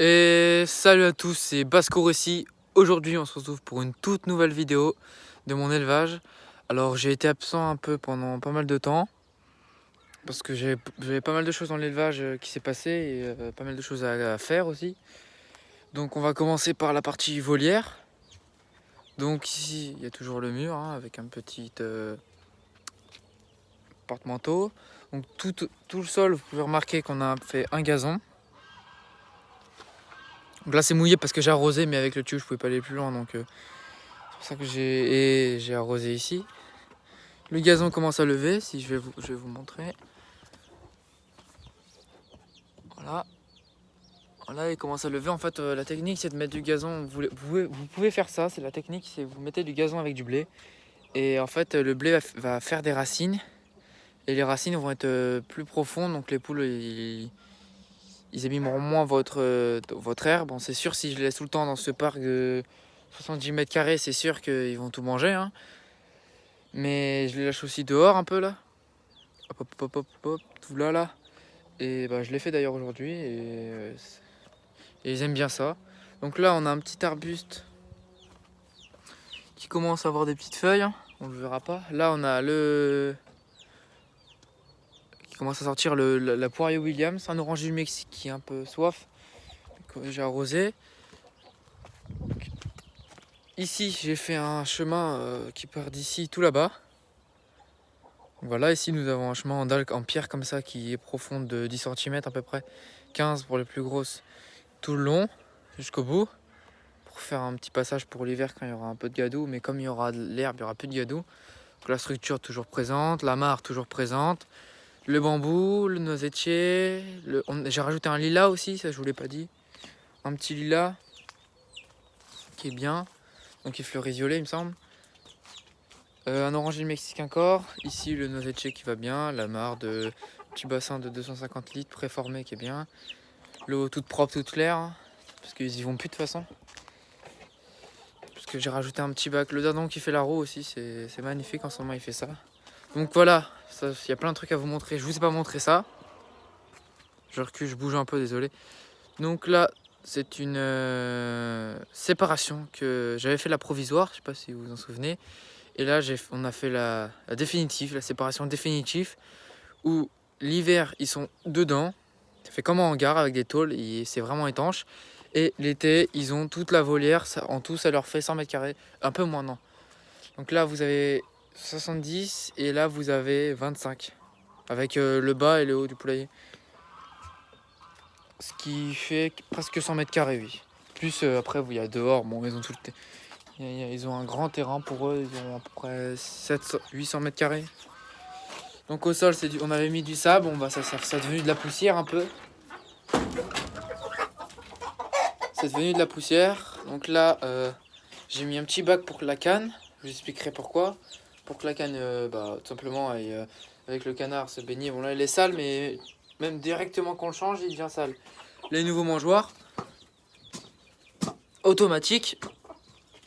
Et salut à tous, c'est Bascour ici. Aujourd'hui on se retrouve pour une toute nouvelle vidéo de mon élevage. Alors j'ai été absent un peu pendant pas mal de temps parce que j'avais pas mal de choses dans l'élevage qui s'est passé et pas mal de choses à faire aussi. Donc on va commencer par la partie volière. Donc ici il y a toujours le mur avec un petit porte-manteau. Donc tout le sol, vous pouvez remarquer qu'on a fait un gazon. Donc là c'est mouillé parce que j'ai arrosé, mais avec le tuyau je pouvais pas aller plus loin, donc c'est pour ça que j'ai arrosé ici. Le gazon commence à lever, si je vais vous montrer. Voilà. Voilà, il commence à lever. En fait, la technique c'est de mettre du gazon. Vous pouvez faire ça, c'est la technique, c'est vous mettez du gazon avec du blé. Et en fait le blé va faire des racines. Et les racines vont être plus profondes, donc les poules ils abîmeront moins votre herbe. Bon, c'est sûr, si je les laisse tout le temps dans ce parc de 70 mètres carrés, c'est sûr qu'ils vont tout manger. Mais je les lâche aussi dehors un peu là. Hop, hop, hop, hop, hop, tout là. Et bah, je l'ai fait d'ailleurs aujourd'hui et ils aiment bien ça. Donc là, on a un petit arbuste qui commence à avoir des petites feuilles. On le verra pas. Là, on a le qui commence à sortir la poirier Williams, un orange du Mexique qui est un peu soif, que j'ai arrosé. Ici, j'ai fait un chemin qui part d'ici tout là-bas. Voilà, ici nous avons un chemin en dalle en pierre comme ça qui est profond de 10 cm à peu près, 15 pour les plus grosses, tout le long jusqu'au bout, pour faire un petit passage pour l'hiver quand il y aura un peu de gadou, mais comme il y aura de l'herbe, il y aura plus de gadou. Donc la structure toujours présente, la mare toujours présente, le bambou, le noisetier, j'ai rajouté un lilas aussi, ça je vous l'ai pas dit, un petit lilas qui est bien, donc il fleurit violet il me semble. Un oranger mexicain encore, ici le noisetier qui va bien, la mare de petit bassin de 250 litres préformé qui est bien, l'eau toute propre, toute claire, parce qu'ils y vont plus de toute façon. Parce que j'ai rajouté un petit bac, le dindon qui fait la roue aussi, c'est magnifique en ce moment il fait ça. Donc voilà, il y a plein de trucs à vous montrer, je vous ai pas montré ça. Je recule, je bouge un peu, désolé. Donc là, c'est une séparation que j'avais fait la provisoire, je sais pas si vous vous en souvenez. Et là, on a fait la définitive, la séparation définitive, où l'hiver, ils sont dedans. Ça fait comme un hangar avec des tôles, et c'est vraiment étanche. Et l'été, ils ont toute la volière, en tout, ça leur fait 100 mètres carrés, un peu moins, non. Donc là, vous avez 70, et là, vous avez 25, avec le bas et le haut du poulailler. Ce qui fait presque 100 mètres carrés, oui. Plus après, il y a dehors, bon, ils ont tout le ils ont un grand terrain pour eux, ils ont à peu près 800 mètres carrés. Donc au sol, on avait mis du sable, bon, bah, ça est devenu de la poussière un peu. C'est devenu de la poussière. Donc là, j'ai mis un petit bac pour la canne, je vous expliquerai pourquoi. Pour que la canne, tout simplement, aille, avec le canard se baigner. Bon là, il est sale, mais même directement qu'on le change, il devient sale. Les nouveaux mangeoires automatiques.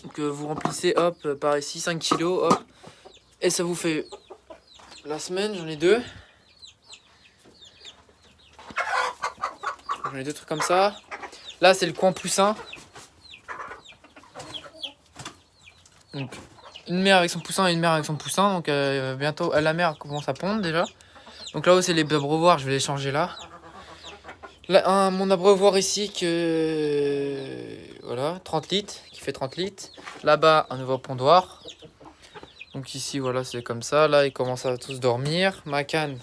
Donc vous remplissez, hop, par ici, 5 kg, hop. Et ça vous fait la semaine, j'en ai deux. J'en ai deux trucs comme ça. Là, c'est le coin poussin. Donc, une mère avec son poussin et une mère avec son poussin. Donc bientôt, la mère commence à pondre déjà. Donc là-haut, c'est les abreuvoirs, je vais les changer là. Là, mon abreuvoir ici, voilà, 30 litres, qui fait 30 litres. Là-bas, un nouveau pondoir. Donc ici, voilà, c'est comme ça. Là, ils commencent à tous dormir. Ma canne,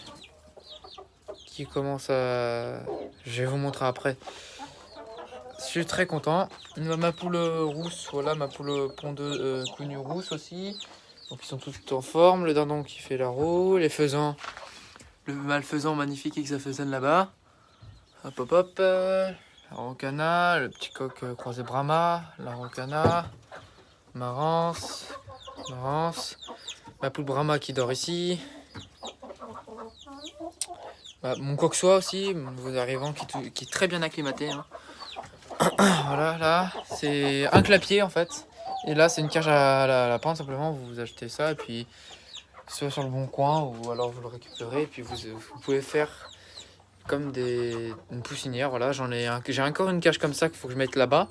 qui commence à... Je vais vous montrer après. Je suis très content. Ma poule rousse, voilà, ma poule pondeuse connue rousse aussi. Donc ils sont tous en forme. Le dindon qui fait la roue. Les faisans, le malfaisant magnifique avec sa faisane là-bas. Hop hop hop. La Roncana, le petit coq croisé Brahma, la Roncana, Marance, ma poule Brahma qui dort ici. Mon coq-soie aussi, mon nouveau arrivant qui est très bien acclimaté. Voilà, là, c'est un clapier en fait. Et là, c'est une cage à lapin, simplement. Vous achetez ça et puis soit sur le bon coin ou alors vous le récupérez. Et puis vous pouvez faire une poussinière. Voilà, j'ai encore une cage comme ça qu'il faut que je mette là-bas.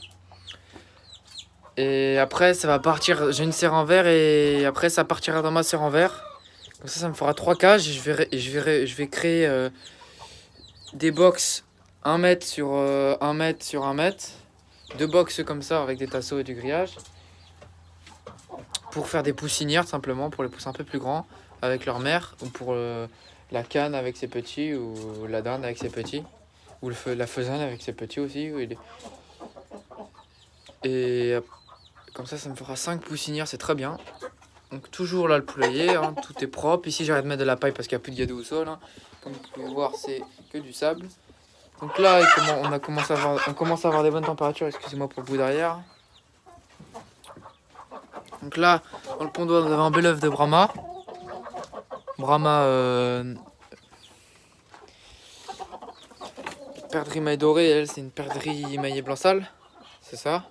Et après, ça va partir. J'ai une serre en verre et après, ça partira dans ma serre en verre. Comme ça me fera 3 cages et je vais créer des box 1 mètre sur 1 mètre sur 1 mètre. 2 box comme ça avec des tasseaux et du grillage. Pour faire des poussinières simplement, pour les pousser un peu plus grands avec leur mère. Ou pour la canne avec ses petits, ou la dinde avec ses petits. Ou la faisane avec ses petits aussi. Et comme ça me fera 5 poussinières, c'est très bien. Donc toujours là le poulailler, hein, tout est propre. Ici j'arrête de mettre de la paille parce qu'il n'y a plus de gadou au sol. Hein. Comme vous pouvez voir, c'est que du sable. Donc là on commence à avoir des bonnes températures, excusez-moi pour le bruit derrière. Donc là, dans le pondoir, nous avons un bel œuf de Brahma. Brahma perdrix maille dorée, elle c'est une perdrix maillée blanc sale, c'est ça.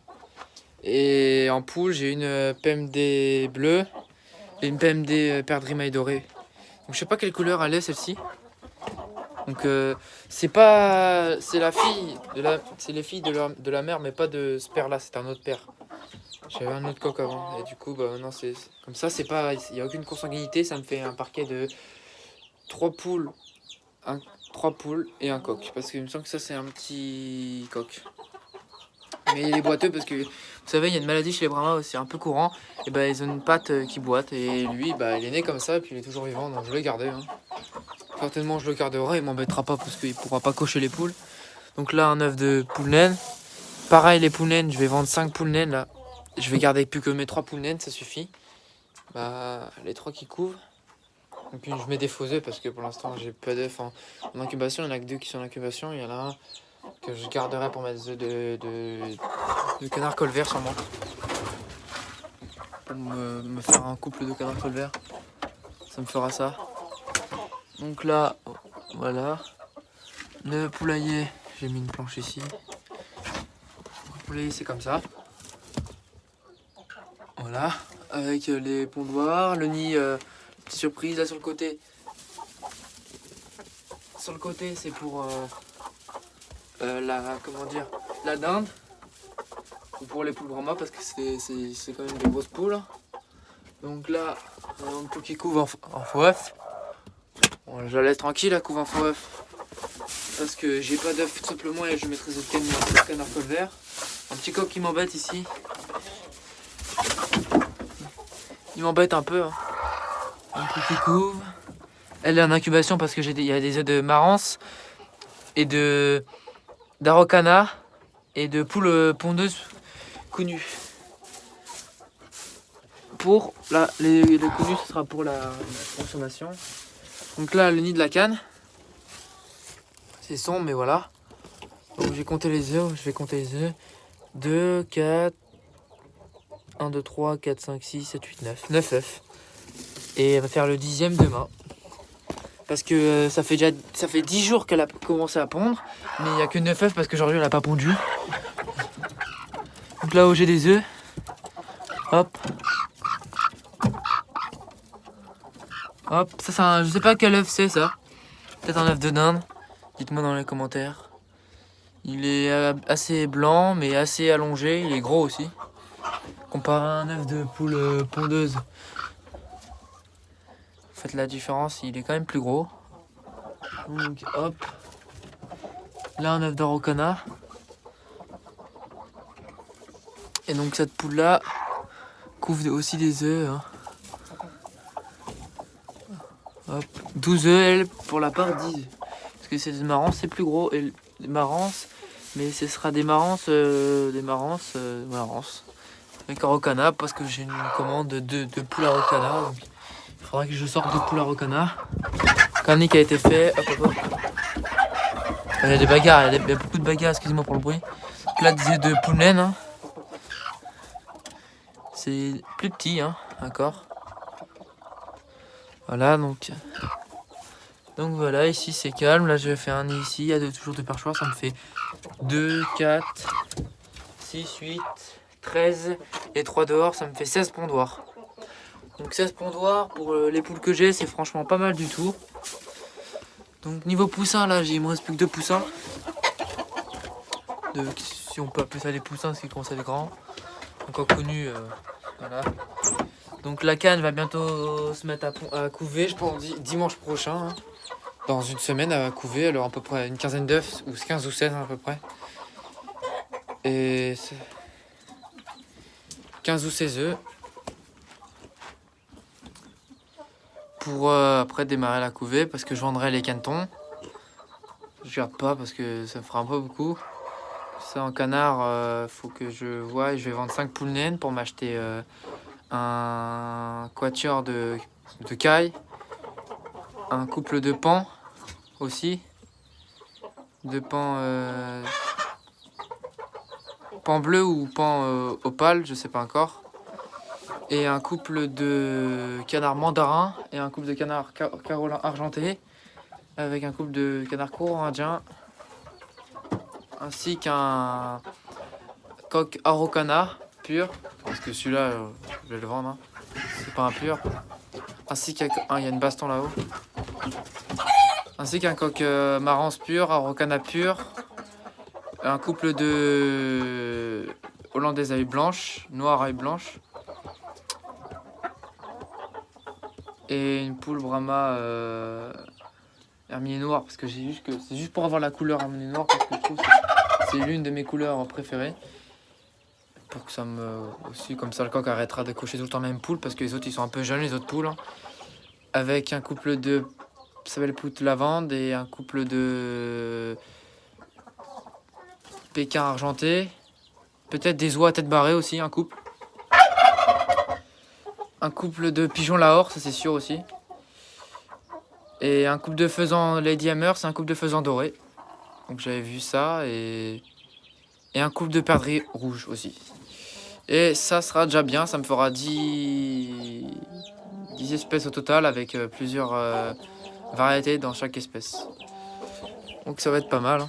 Et en poule, j'ai une PMD bleue et une PMD perdrix maille dorée. Donc je sais pas quelle couleur elle est celle-ci. Donc c'est les filles de la mère, mais pas de ce père là, c'est un autre père. J'avais un autre coq avant et du coup bah maintenant c'est comme ça, c'est pas, il n'y a aucune consanguinité, ça me fait un parquet de 3 poules, 3 poules et un coq parce qu'il me semble que ça c'est un petit coq. Mais il est boiteux parce que vous savez il y a une maladie chez les Brahmas, c'est un peu courant, et bah ils ont une patte qui boite et lui bah il est né comme ça et puis il est toujours vivant, donc je l'ai gardé. Hein. Certainement je le garderai, il m'embêtera pas parce qu'il pourra pas cocher les poules. Donc là un œuf de poule naine. Pareil les poules naines, je vais vendre 5 poules naines là. Je vais garder plus que mes 3 poules naines, ça suffit. Bah les 3 qui couvrent. Et puis je mets des faux œufs parce que pour l'instant j'ai pas d'œufs en incubation, il n'y en a que 2 qui sont en incubation, il y en a un que je garderai pour mettre des œufs de canard colvert sûrement. Pour me faire un couple de canard colvert. Ça me fera ça. Donc là, voilà. Le poulailler, j'ai mis une planche ici. Le poulailler c'est comme ça. Voilà. Avec les pondoirs, le nid, petite surprise là sur le côté. Sur le côté c'est pour la dinde. Ou pour les poules Brahma parce que c'est quand même des grosses poules. Donc là, on a un poule qui couve en faux œuf. Bon, je la laisse tranquille, elle couve en faux œuf. Parce que j'ai pas d'œuf tout simplement et je mettrai ce canard colvert. Un petit coq qui m'embête ici. Il m'embête un peu. Hein. Un poule qui couve. Elle est en incubation parce que il y a des œufs de marance et d'araucana et de poules pondeuses connues. Pour les connus, ce sera pour la consommation. Donc là, le nid de la canne. C'est sombre, mais voilà. Donc j'ai compté les œufs, je vais compter les œufs. 2, 4, 1, 2, 3, 4, 5, 6, 7, 8, 9. 9 œufs. Et elle va faire le 10e demain. Parce que ça fait 10 jours qu'elle a commencé à pondre. Mais il n'y a que 9 œufs parce qu'aujourd'hui elle n'a pas pondu. Donc là où j'ai des œufs. Hop. Hop. Ça c'est je sais pas quel œuf c'est ça. Peut-être un œuf de dinde. Dites-moi dans les commentaires. Il est assez blanc mais assez allongé. Il est gros aussi. Comparé à un œuf de poule pondeuse. Faites la différence, il est quand même plus gros. Donc hop. Là un œuf d'araucana. Et donc cette poule là couvre aussi des œufs. Hein. Hop. 12 œufs elle pour la part 10. Parce que c'est des marances, c'est plus gros. Et des marances. Mais ce sera des marances. Marances. Avec araucana parce que j'ai une commande de poules araucana. Donc il faudra que je sorte de poules araucana. Quand un nid qui a été fait. Hop, hop, hop. Il y a des bagarres, il y a beaucoup de bagarres, excusez-moi pour le bruit. Là des œufs de poule naine. Hein. C'est plus petit, hein, d'accord. Voilà, donc voilà, ici c'est calme. Là je vais faire un nid ici, il y a toujours 2 perchoirs, ça me fait 2, 4, 6, 8, 13 et 3 dehors, ça me fait 16 pondoirs. Donc 16 pondoirs pour les poules que j'ai, c'est franchement pas mal du tout. Donc niveau poussins, là, il me reste plus que 2 poussins. Si on peut appeler ça des poussins, parce qu'ils commencent à être grands. Encore connus, voilà. Donc la canne va bientôt se mettre à couver, je pense dimanche prochain. Hein. Dans une semaine, elle va couver, elle aura à peu près une quinzaine d'œufs, ou 15 ou 16 à peu près. Et 15 ou 16 œufs. Pour après démarrer la couvée, parce que je vendrai les canetons. Je garde pas parce que ça me fera un peu beaucoup. Ça en canard, faut que je vois. Je vais vendre 5 poules naines pour m'acheter un quatuor de cailles, un couple de pans aussi, de pans bleu ou pans opale, je sais pas encore, et un couple de canards mandarins et un couple de canards carolin argenté avec un couple de canards courant indien ainsi qu'un coq araucana pur, parce que celui-là je vais le vendre, hein. C'est pas un pur, ainsi qu'il y a une baston là-haut, ainsi qu'un coq marrance pur, araucana pur, un couple de hollandaise à œil blanche, noire à œil blanche, et une poule Brahma herminé noir, parce que c'est juste pour avoir la couleur herminé noir, parce que je trouve que c'est l'une de mes couleurs préférées. Pour que ça me aussi, comme ça le coq arrêtera de cocher tout le temps la même poule, parce que les autres ils sont un peu jeunes, les autres poules, hein. Avec un couple de Sabelle-Poutre lavande et un couple de Pékin argenté, peut-être des oies à tête barrée aussi, un couple de pigeons Lahore, ça c'est sûr aussi, et un couple de faisans Lady Hammer, c'est un couple de faisans dorés, donc j'avais vu ça, et un couple de perdrix rouges aussi. Et ça sera déjà bien, ça me fera 10 espèces au total, avec plusieurs variétés dans chaque espèce. Donc ça va être pas mal, hein.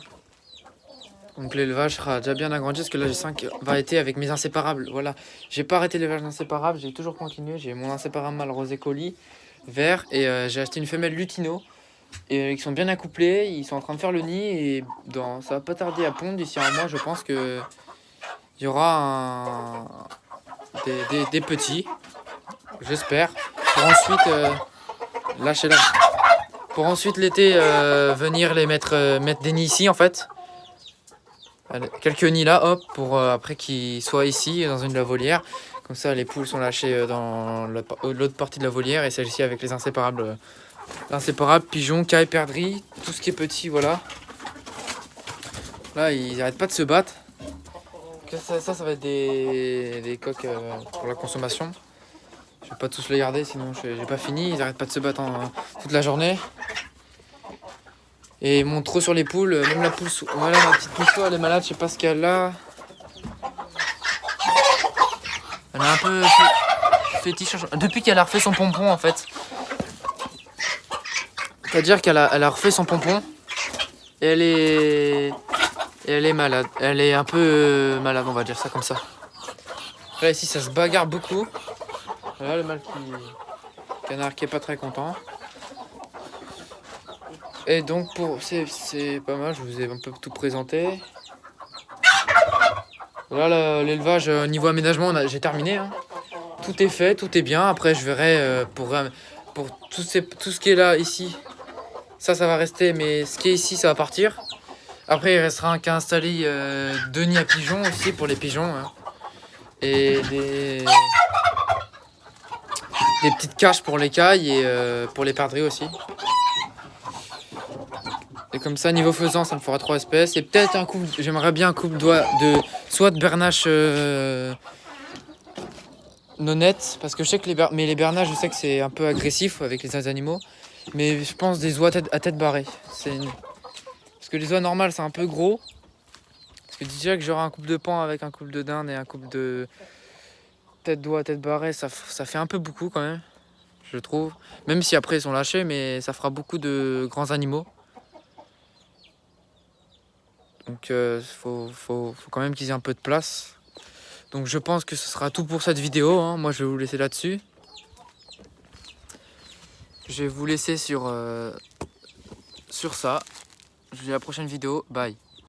Donc l'élevage sera déjà bien agrandi, parce que là j'ai 5 variétés avec mes inséparables. Voilà, j'ai pas arrêté l'élevage d'inséparables, j'ai toujours continué. J'ai mon inséparable mâle rosé colis vert, et j'ai acheté une femelle lutino. Et ils sont bien accouplés, ils sont en train de faire le nid, et ça va pas tarder à pondre. D'ici un mois, je pense que il y aura des petits, j'espère, pour ensuite lâcher là. Pour ensuite l'été venir les mettre des nids ici en fait. Quelques nids là, hop, pour après qu'ils soient ici dans une de la volière. Comme ça les poules sont lâchées dans l'autre partie de la volière, et celle-ci avec les inséparables. Inséparables, pigeons, cailles, perdrix, tout ce qui est petit, voilà. Là ils arrêtent pas de se battre. Ça va être des coqs pour la consommation. Je vais pas tous les garder, sinon j'ai pas fini. Ils arrêtent pas de se battre toute la journée. Et ils montent trop sur les poules. Même la poule, voilà, ma petite pousse, elle est malade, je sais pas ce qu'elle a. Elle a un peu fétiche depuis qu'elle a refait son pompon en fait. C'est-à-dire qu'elle a refait son pompon. Et elle est malade. Elle est un peu malade, on va dire ça comme ça. Là ici ça se bagarre beaucoup. Voilà le mâle canard qui est pas très content. Et donc c'est pas mal, je vous ai un peu tout présenté. Voilà l'élevage niveau aménagement, j'ai terminé, hein. Tout est fait, tout est bien. Après je verrai pour tout ce qui est là ici. Ça va rester, mais ce qui est ici ça va partir. Après il restera qu'à installer 2 nids à pigeons aussi pour les pigeons, hein. Et des petites cages pour les cailles et pour les perdrix aussi. Et comme ça, niveau faisant, ça me fera 3 espèces. Et peut-être un couple, j'aimerais bien un couple soit de bernache nonette, parce que je sais que les bernaches, je sais que c'est un peu agressif avec les animaux. Mais je pense des oies à tête barrée. Parce que les oies normales, c'est un peu gros. Parce que déjà que j'aurai un couple de pans avec un couple de dinde et un couple de d'oies à tête barrée, ça fait un peu beaucoup quand même, je trouve. Même si après ils sont lâchés, mais ça fera beaucoup de grands animaux. Donc faut quand même qu'ils aient un peu de place. Donc je pense que ce sera tout pour cette vidéo, hein. Moi je vais vous laisser là-dessus. Je vais vous laisser sur sur ça, je vous dis à la prochaine vidéo. Bye.